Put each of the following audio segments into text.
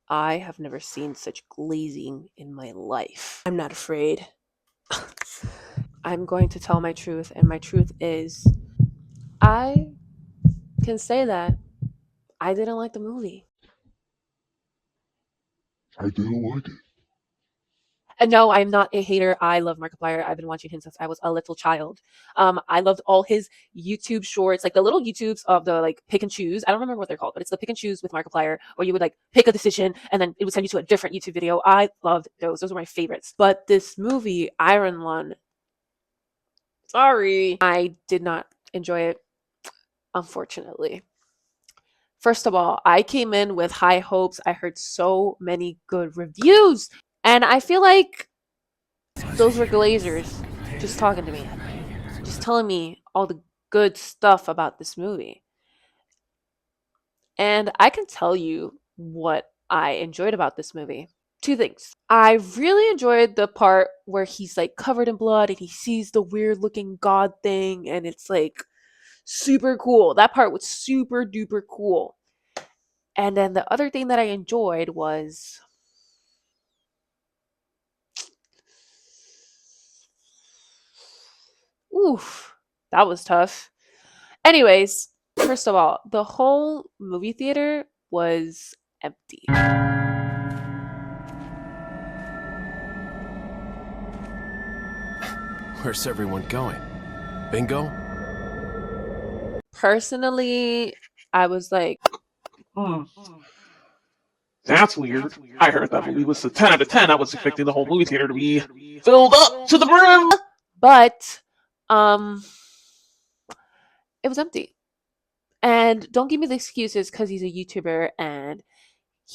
I have never seen such glazing in my life. I'm not afraid. I'm going to tell my truth, and my truth is I can say that I didn't like the movie. I didn't like it. And no, I'm not a hater. I love Markiplier. I've been watching him since I was a little child. I loved all his YouTube shorts, like the little YouTubes of the like pick and choose. I don't remember what they're called, but it's the pick and choose with Markiplier, where you would like pick a decision and then it would send you to a different YouTube video. I loved those. Those were my favorites. But this movie, Iron Lung, sorry, I did not enjoy it, unfortunately. First of all, I came in with high hopes. I heard so many good reviews. And I feel like those were glazers just talking to me, just telling me all the good stuff about this movie. And I can tell you what I enjoyed about this movie. Two things. I really enjoyed the part where he's like covered in blood and he sees the weird looking god thing, and it's like super cool. That part was super duper cool. And then the other thing that I enjoyed was, oof, that was tough. Anyways, first of all, the whole movie theater was empty. Where's everyone going? Bingo? Personally, I was like, Hmm. That's weird. I heard that movie was a 10 out of 10. I was expecting the whole movie theater to be filled up to the brim. but um it was empty. And don't give me the excuses because he's a YouTuber and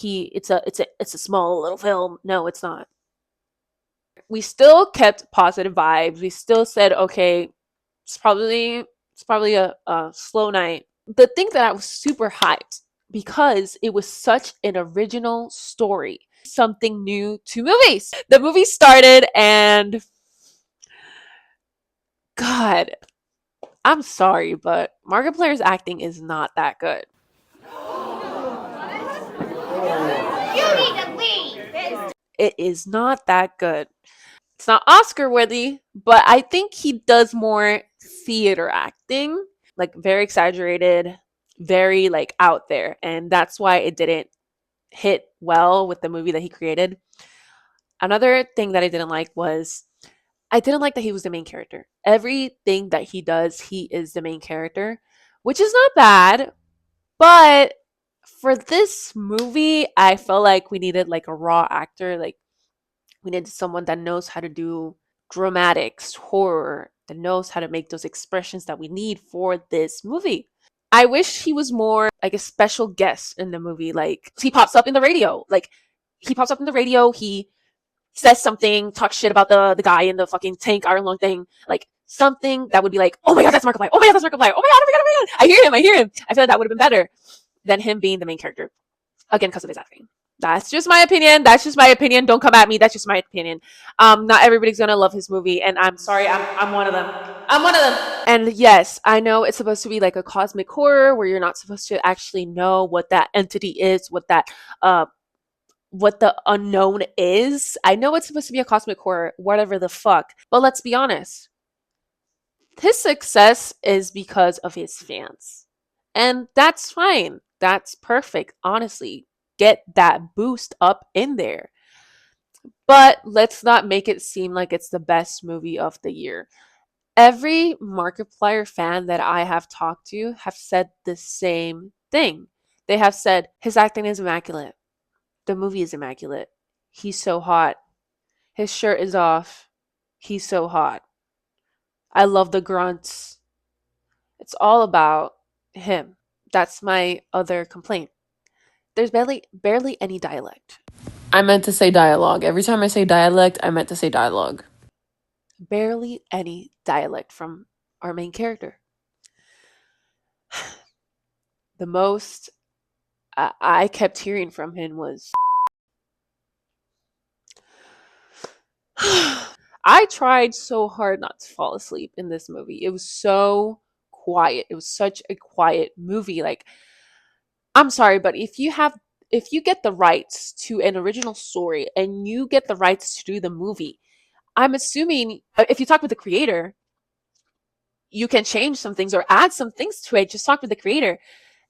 it's a small little film. No, it's not. We still kept positive vibes. We still said, okay, it's probably a slow night. The thing that I was super hyped because it was such an original story, something new to movies. The movie started and God, I'm sorry, but Markiplier's acting is not that good. You need to leave. It is not that good. It's not Oscar worthy, but I think he does more theater acting, like very exaggerated, very like out there, and that's why it didn't hit well with the movie that he created. Another thing that I didn't like was I didn't like that he was the main character. Everything that he does, he is the main character, which is not bad, but for this movie, I felt like we needed like a raw actor, like we needed someone that knows how to do dramatics, horror, that knows how to make those expressions that we need for this movie. I wish he was more like a special guest in the movie. Like he pops up in the radio. Like he pops up in the radio, he says something, talks shit about the guy in the fucking tank Iron Lung thing. Like something that would be like, oh my god, that's Markiplier. Oh my god, that's Markiplier. Oh my god, oh my god, oh my god. I hear him, I hear him. I feel like that would have been better than him being the main character. Again, because of his acting. That's just my opinion. That's just my opinion. Don't come at me. That's just my opinion. Not everybody's gonna love his movie, and I'm sorry. I'm one of them. I'm one of them. And yes, I know it's supposed to be like a cosmic horror where you're not supposed to actually know what that entity is, what the unknown is. I know it's supposed to be a cosmic horror, whatever the fuck. But let's be honest. His success is because of his fans. And that's fine. That's perfect, honestly. Get that boost up in there. But let's not make it seem like it's the best movie of the year. Every Markiplier fan that I have talked to have said the same thing. They have said his acting is immaculate. The movie is immaculate. He's so hot. His shirt is off. He's so hot. I love the grunts. It's all about him. That's my other complaint. There's barely any dialect. I meant to say dialogue. Every time I say dialect, I meant to say dialogue. Barely any dialect from our main character. The most I kept hearing from him was I tried so hard not to fall asleep in this movie. It was so quiet. It was such a quiet movie. Like, I'm sorry, but if you get the rights to an original story and you get the rights to do the movie, I'm assuming if you talk with the creator, you can change some things or add some things to it. Just talk with the creator.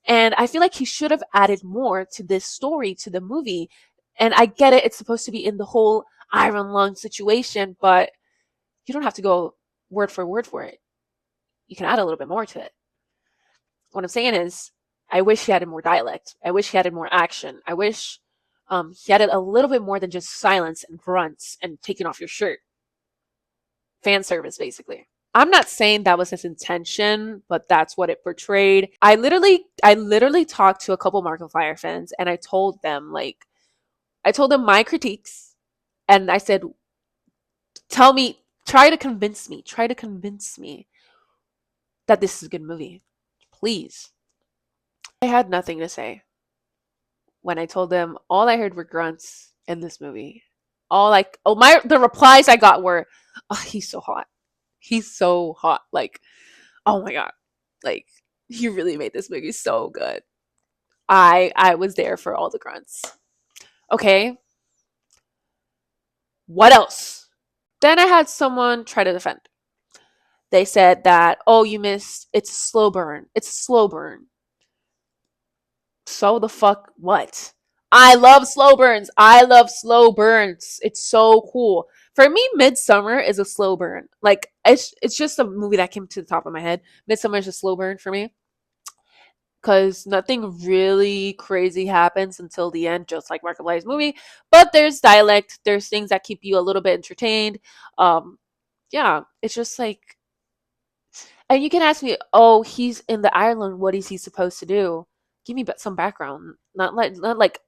And I feel like he should have added more to this story, to the movie. And I get it, it's supposed to be in the whole Iron Lung situation, but you don't have to go word for it. You can add a little bit more to it. What I'm saying is, I wish he added more dialect. I wish he added more action. I wish he added a little bit more than just silence and grunts and taking off your shirt. Fan service, basically. I'm not saying that was his intention, but that's what it portrayed. I literally talked to a couple Markiplier fans and I told them my critiques and I said, try to convince me that this is a good movie. Please. I had nothing to say. When I told them, all I heard were grunts in this movie. The replies I got were, oh, he's so hot. He's so hot. Like, oh my god. Like, he really made this movie so good. I was there for all the grunts. Okay. What else? Then I had someone try to defend. They said that, oh, you missed, it's a slow burn. It's a slow burn. So the fuck what? I love slow burns. It's so cool. For me, Midsummer is a slow burn. Like, it's just a movie that came to the top of my head. Midsummer is a slow burn for me. Because nothing really crazy happens until the end, just like Markiplier's movie. But there's dialect. There's things that keep you a little bit entertained. Yeah, it's just like, and you can ask me, oh, he's in the Ireland. What is he supposed to do? Give me some background. Not like,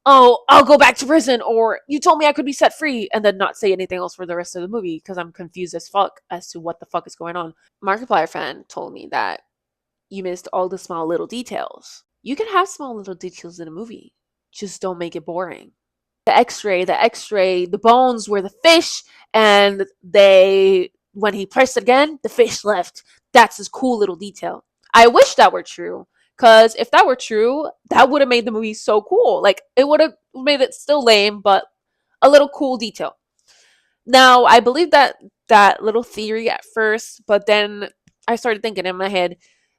oh, I'll go back to prison, or you told me I could be set free, and then not say anything else for the rest of the movie because I'm confused as fuck as to what the fuck is going on. Markiplier fan told me that you missed all the small little details. You can have small little details in a movie, just don't make it boring. The X-ray, the bones were the fish, and when he pressed it again, the fish left. That's a cool little detail. I wish that were true. Because if that were true, that would have made the movie so cool. Like, it would have made it still lame, but a little cool detail. Now, I believe that little theory at first, but then I started thinking in my head,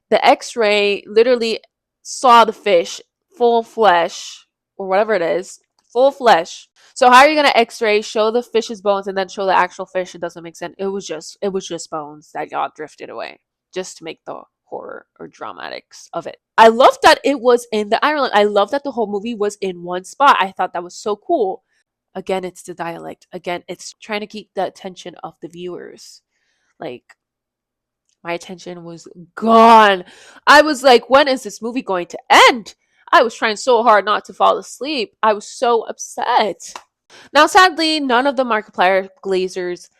the X-ray literally saw the fish full flesh, or whatever it is, full flesh. So how are you gonna X-ray, show the fish's bones, and then show the actual fish? It doesn't make sense. It was just bones that got drifted away, just to make the horror or dramatics of it. I love that it was in the Ireland. I love that the whole movie was in one spot. I thought that was so cool. Again, it's the dialect. Again, it's trying to keep the attention of the viewers. Like, my attention was gone. I was like, when is this movie going to end? I was trying so hard not to fall asleep. I was so upset. Now, sadly, none of the Markiplier Glazers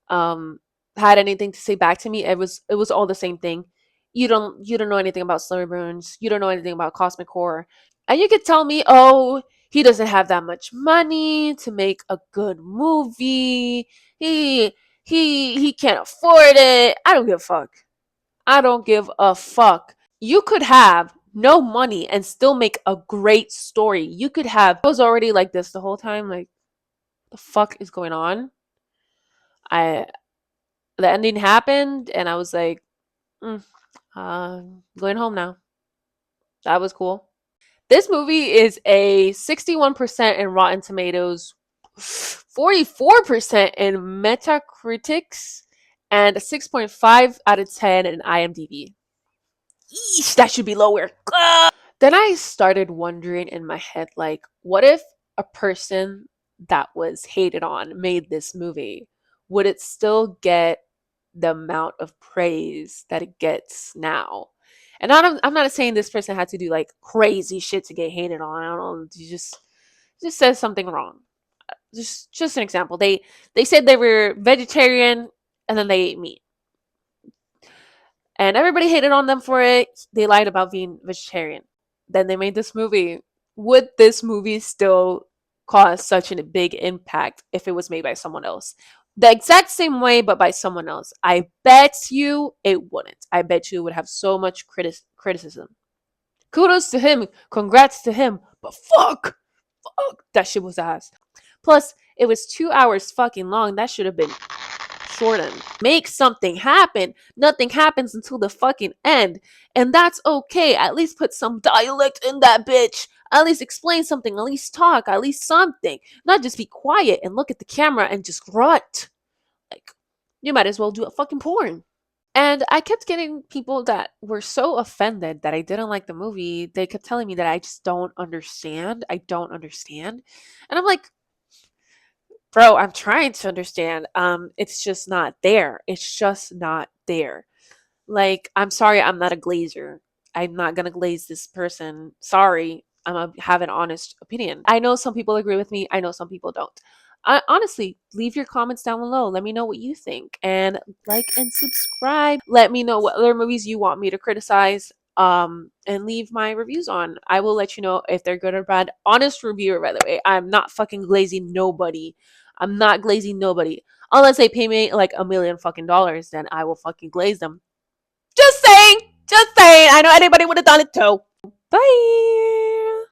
had anything to say back to me. It was all the same thing. You don't know anything about slow burns. You don't know anything about cosmic horror. And you could tell me, oh, he doesn't have that much money to make a good movie. He can't afford it. I don't give a fuck. I don't give a fuck. You could have no money and still make a great story. You could have, I was already like this the whole time, like, the fuck is going on? The ending happened and I was like, going home now. That was cool. This movie is a 61% in Rotten Tomatoes, 44% in Metacritics, and a 6.5 out of 10 in IMDb. Eesh, that should be lower. Then I started wondering in my head, like, what if a person that was hated on made this movie? Would it still get the amount of praise that it gets now? And I'm not saying this person had to do like crazy shit to get hated on. I don't know. You just says something wrong. Just an example. They said they were vegetarian and then they ate meat. And everybody hated on them for it. They lied about being vegetarian. Then they made this movie. Would this movie still cause such a big impact if it was made by someone else? The exact same way, but by someone else. I bet you it wouldn't. I bet you it would have so much criticism. Kudos to him. Congrats to him. But fuck, that shit was ass. Plus, it was 2 hours fucking long. That should have been shortened. Make something happen. Nothing happens until the fucking end. And that's okay. At least put some dialect in that bitch. At least explain something. At least talk. At least something. Not just be quiet and look at the camera and just grunt. Like, you might as well do a fucking porn. And I kept getting people that were so offended that I didn't like the movie. They kept telling me that I just don't understand. I don't understand. And I'm like, bro, I'm trying to understand. It's just not there. It's just not there. Like, I'm sorry, I'm not a glazer. I'm not gonna glaze this person. Sorry, I'm gonna have an honest opinion. I know some people agree with me. I know some people don't. Honestly, leave your comments down below. Let me know what you think, and like and subscribe. Let me know what other movies you want me to criticize. And leave my reviews on. I will let you know if they're good or bad. Honest reviewer, by the way. I'm not fucking glazing nobody. I'm not glazing nobody. Unless they pay me like $1 million fucking dollars, then I will fucking glaze them. Just saying. Just saying. I know anybody would have done it too. Bye.